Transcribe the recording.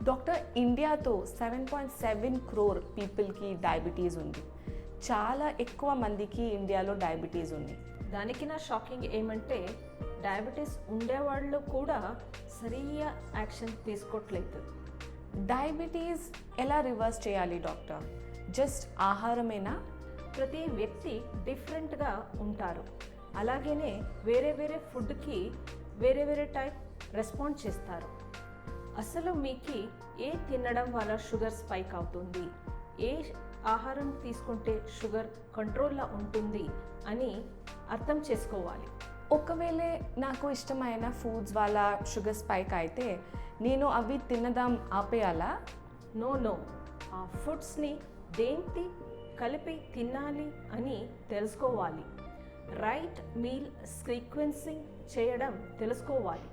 Doctor, ఇండియాతో 7.7 crore పీపుల్కి diabetes ఉంది. చాలా ఎక్కువ మందికి ఇండియాలో డయాబెటీస్ ఉంది. దానికి నా షాకింగ్ ఏమంటే డయాబెటీస్ ఉండేవాళ్ళు కూడా సరిగ్గా యాక్షన్ తీసుకోవట్లేదు. డయాబెటీస్ ఎలా రివర్స్ చేయాలి డాక్టర్? జస్ట్ ఆహారమేనా? ప్రతి వ్యక్తి డిఫరెంట్గా ఉంటారు. అలాగనే వేరే వేరే ఫుడ్కి వేరే వేరే టైప్ రెస్పాండ్ చేస్తారు. అసలు మీకు ఏ తినడం వల్ల షుగర్ స్పైక్ అవుతుంది, ఏ ఆహారం తీసుకుంటే షుగర్ కంట్రోల్లో ఉంటుంది అని అర్థం చేసుకోవాలి. ఒకవేళ నాకు ఇష్టమైన ఫుడ్స్ వల్ల షుగర్ స్పైక్ అయితే నేను అవి తినడం ఆపేయాలా? నో, ఆ ఫుడ్స్ని దేంటి కలిపి తినాలి అని తెలుసుకోవాలి. రైట్ మీల్ సీక్వెన్సింగ్ చేయడం తెలుసుకోవాలి.